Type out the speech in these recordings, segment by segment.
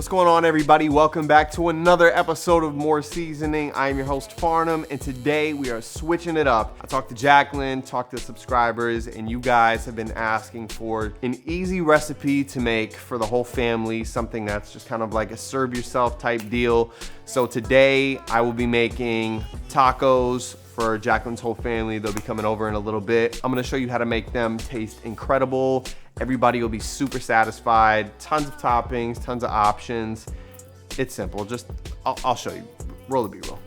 What's going on, everybody? Welcome back to another episode of More Seasoning. I am your host, Farnum, and today we are switching it up. I talked to Jacqueline, talked to subscribers, and you guys have been asking for an easy recipe to make for the whole family, something that's just kind of like a serve yourself type deal. So today I will be making tacos for Jacqueline's whole family. They'll be coming over in a little bit. I'm gonna show you how to make them taste incredible. Everybody will be super satisfied. Tons of toppings, tons of options. It's simple. I'll show you. Roll the B-roll.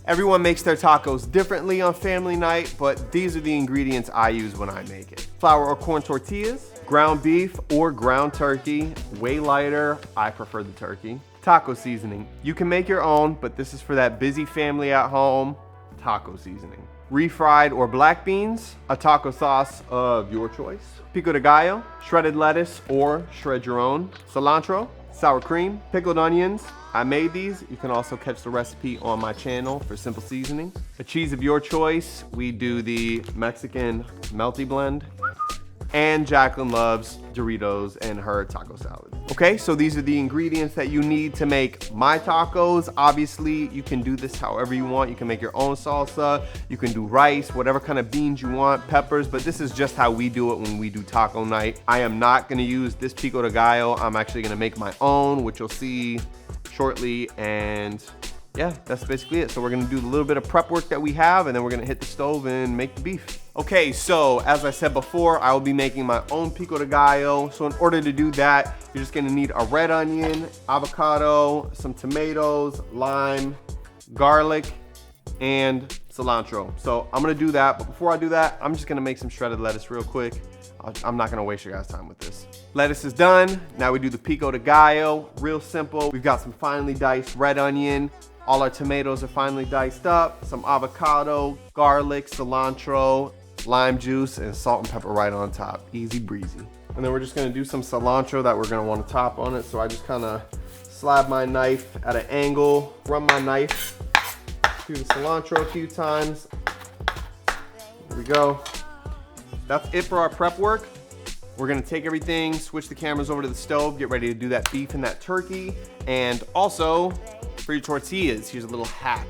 Everyone makes their tacos differently on family night, but these are the ingredients I use when I make it. Flour or corn tortillas, ground beef or ground turkey, way lighter, I prefer the turkey. Taco seasoning, you can make your own, but this is for that busy family at home, taco seasoning. Refried or black beans, a taco sauce of your choice. Pico de gallo, shredded lettuce or shred your own. Cilantro, sour cream, pickled onions. I made these. You can also catch the recipe on my channel for simple seasoning. A cheese of your choice. We do the Mexican melty blend. And Jacqueline loves Doritos and her taco salad. Okay, so these are the ingredients that you need to make my tacos. Obviously, you can do this however you want. You can make your own salsa. You can do rice, whatever kind of beans you want, peppers, but this is just how we do it when we do taco night. I am not gonna use this pico de gallo. I'm actually gonna make my own, which you'll see shortly, and yeah, that's basically it. So we're gonna do a little bit of prep work that we have, and then we're gonna hit the stove and make the beef. Okay, so as I said before, I will be making my own pico de gallo. So in order to do that, you're just gonna need a red onion, avocado, some tomatoes, lime, garlic, and cilantro. So I'm gonna do that, but before I do that, I'm just gonna make some shredded lettuce real quick. I'm not gonna waste your guys' time with this. Lettuce is done. Now we do the pico de gallo, real simple. We've got some finely diced red onion. All our tomatoes are finely diced up. Some avocado, garlic, cilantro, lime juice, and salt and pepper right on top. Easy breezy. And then we're just gonna do some cilantro that we're gonna wanna top on it. So I just kinda slab my knife at an angle, run my knife through the cilantro a few times. There we go. That's it for our prep work. We're gonna take everything, switch the cameras over to the stove, get ready to do that beef and that turkey. And also, for your tortillas, here's a little hack.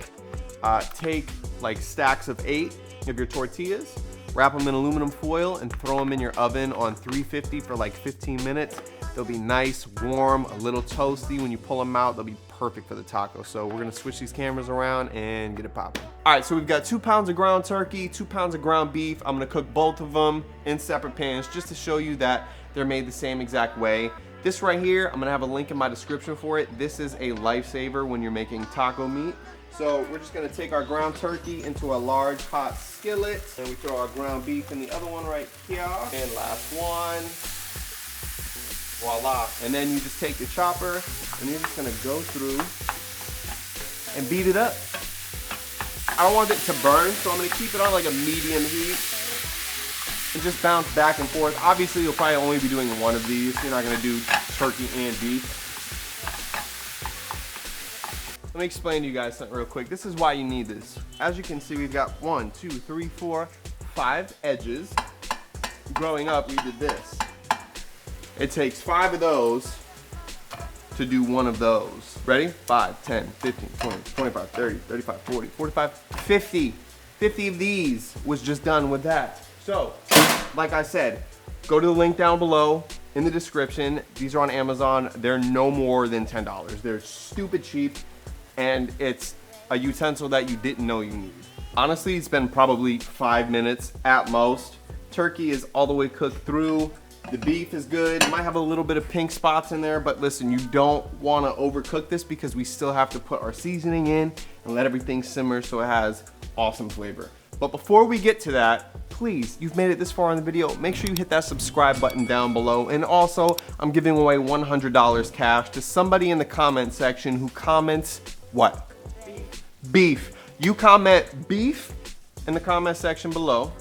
Take like stacks of 8 of your tortillas, wrap them in aluminum foil, and throw them in your oven on 350 for like 15 minutes. They'll be nice, warm, a little toasty. When you pull them out, they'll be perfect for the taco. So we're gonna switch these cameras around and get it popping. All right, so we've got 2 pounds of ground turkey, 2 pounds of ground beef. I'm gonna cook both of them in separate pans just to show you that they're made the same exact way. This right here, I'm gonna have a link in my description for it. This is a lifesaver when you're making taco meat. So we're just gonna take our ground turkey into a large hot skillet, and we throw our ground beef in the other one right here. And last one. Voila. And then you just take your chopper and you're just gonna go through and beat it up. I don't want it to burn, so I'm gonna keep it on like a medium heat and just bounce back and forth. Obviously, you'll probably only be doing one of these. You're not gonna do turkey and beef. Let me explain to you guys something real quick. This is why you need this. As you can see, we've got 1, 2, 3, 4, 5 edges. Growing up, we did this. It takes 5 of those to do one of those. Ready? 5, 10, 15, 20, 25, 30, 35, 40, 45, 50. 50 of these was just done with that. So, like I said, go to the link down below in the description. These are on Amazon. They're no more than $10. They're stupid cheap, and it's a utensil that you didn't know you needed. Honestly, it's been probably 5 minutes at most. Turkey is all the way cooked through. The beef is good. It might have a little bit of pink spots in there, but listen, you don't want to overcook this because we still have to put our seasoning in and let everything simmer so it has awesome flavor. But before we get to that, please, you've made it this far in the video, make sure you hit that subscribe button down below. And also, I'm giving away $100 cash to somebody in the comment section who comments what? Beef. You comment beef in the comment section below,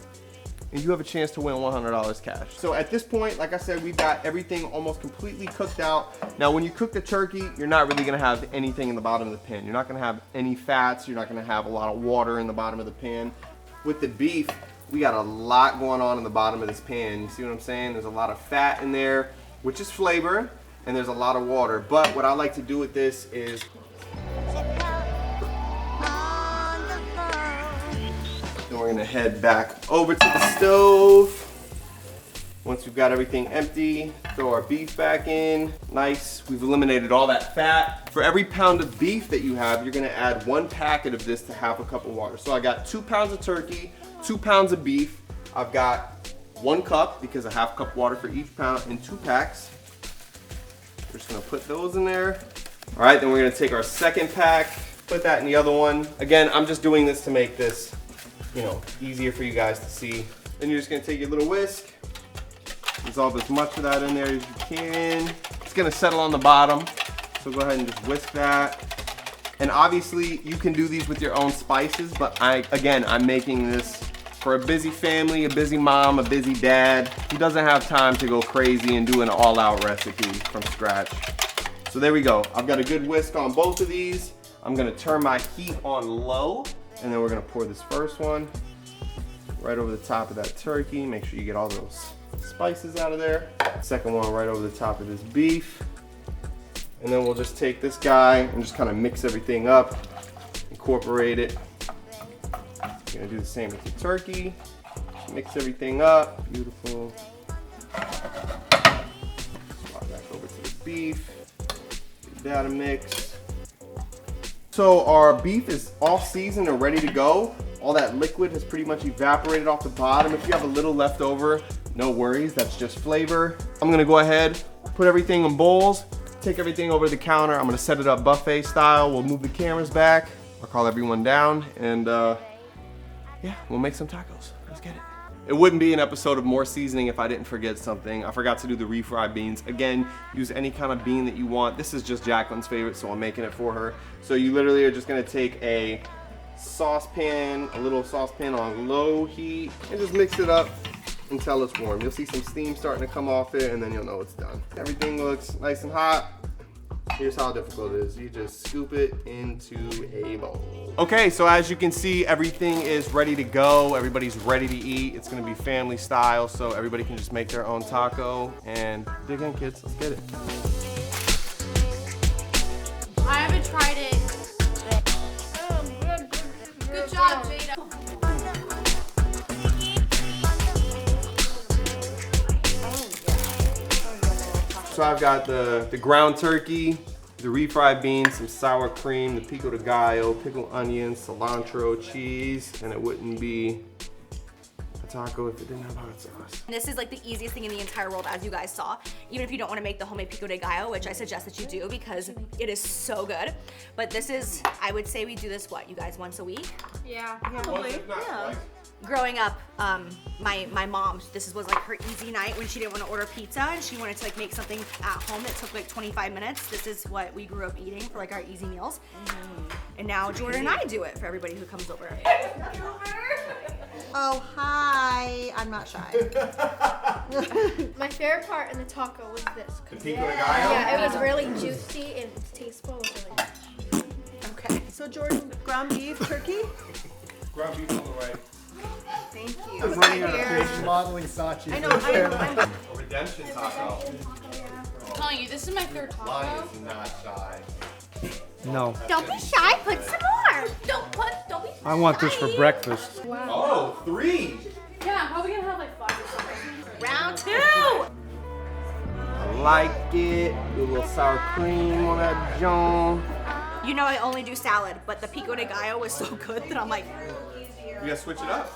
and you have a chance to win $100 cash. So at this point, like I said, we've got everything almost completely cooked out. Now, when you cook the turkey, you're not really gonna have anything in the bottom of the pan. You're not gonna have any fats. You're not gonna have a lot of water in the bottom of the pan. With the beef, we got a lot going on in the bottom of this pan. You see what I'm saying? There's a lot of fat in there, which is flavor, and there's a lot of water. But what I like to do with this is then we're gonna head back over to the stove. Once we've got everything empty, throw our beef back in. Nice, we've eliminated all that fat. For every pound of beef that you have, you're gonna add 1 packet of this to half a cup of water. So I got 2 pounds of turkey, 2 pounds of beef. I've got 1 cup because a half cup water for each pound and 2 packs. We're just gonna put those in there. All right, then we're gonna take our second pack, put that in the other one. Again, I'm just doing this to make this, you know, easier for you guys to see. Then you're just gonna take your little whisk, dissolve as much of that in there as you can. It's gonna settle on the bottom, so go ahead and just whisk that. And obviously, you can do these with your own spices, but I'm making this for a busy family, a busy mom, a busy dad who doesn't have time to go crazy and do an all-out recipe from scratch. So there we go. I've got a good whisk on both of these. I'm gonna turn my heat on low, and then we're gonna pour this first one right over the top of that turkey. Make sure you get all those spices out of there. Second one right over the top of this beef. And then we'll just take this guy and just kind of mix everything up, incorporate it. You're gonna do the same with the turkey. Mix everything up, beautiful. Swap back over to the beef, give that a mix. So our beef is all seasoned and ready to go. All that liquid has pretty much evaporated off the bottom. If you have a little left over, no worries, that's just flavor. I'm gonna go ahead, put everything in bowls, take everything over to the counter. I'm gonna set it up buffet style. We'll move the cameras back. I'll call everyone down, and yeah, we'll make some tacos. Let's get it. It wouldn't be an episode of More Seasoning if I didn't forget something. I forgot to do the refried beans. Again, use any kind of bean that you want. This is just Jacqueline's favorite, so I'm making it for her. So you literally are just gonna take a saucepan, a little saucepan on low heat, and just mix it up until it's warm. You'll see some steam starting to come off it, and then you'll know it's done. Everything looks nice and hot. Here's how difficult it is. You just scoop it into a bowl. Okay, so as you can see, everything is ready to go. Everybody's ready to eat. It's gonna be family style, so everybody can just make their own taco. And dig in, kids, let's get it. I haven't tried it. Good job, Jada. So I've got the ground turkey, the refried beans, some sour cream, the pico de gallo, pickled onions, cilantro, cheese, and it wouldn't be a taco if it didn't have hot sauce. This is like the easiest thing in the entire world, as you guys saw. Even if you don't want to make the homemade pico de gallo, which I suggest that you do because it is so good. But this is, I would say we do this, what, you guys, once a week? Yeah, probably. Yeah. Growing up, my mom, this was like her easy night when she didn't want to order pizza and she wanted to like make something at home that took like 25 minutes. This is what we grew up eating for like our easy meals. And now Jordan and I do it for everybody who comes over. Oh, hi. I'm not shy. My favorite part in the taco was this. The pico de gallo? Yeah, it was really juicy and tasteful. It was really Okay. So Jordan, ground beef, turkey. Ground beef on the right. Thank you. I'm running out of Page modeling Sachi. I know. I'm A redemption taco. I'm telling you, this is my third taco. Lion is not shy. No, Don't be shy, put some more. Don't be. I want this for breakfast. Oh, 3. Yeah, I'm probably gonna have like 5 or something. Round 2. I like it. Do a little sour cream on that John. You know I only do salad, but the pico de gallo was so good that I'm like, You gotta switch it up.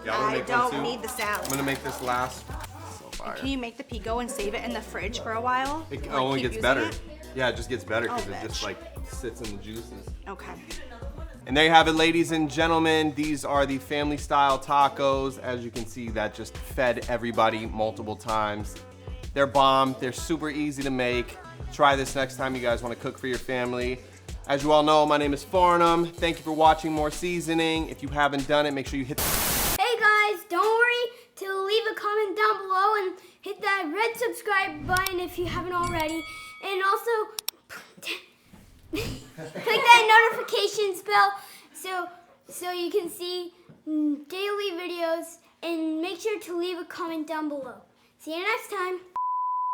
Yeah, I'm gonna I make one don't too. need the salad. I'm gonna make this last. So fire. Can you make the pico and save it in the fridge for a while? It Like, only keep gets using better. it? Yeah, it just gets better because Oh, it just bitch. like sits in the juices. Okay. And there you have it, ladies and gentlemen. These are the family style tacos. As you can see, that just fed everybody multiple times. They're bomb. They're super easy to make. Try this next time you guys want to cook for your family. As you all know, my name is Farnum. Thank you for watching More Seasoning. If you haven't done it, make sure you hit Hey guys, don't worry, till down below and hit that red subscribe button if you haven't already. And also, click that notifications bell so you can see daily videos. And make sure to leave a comment down below. See you next time.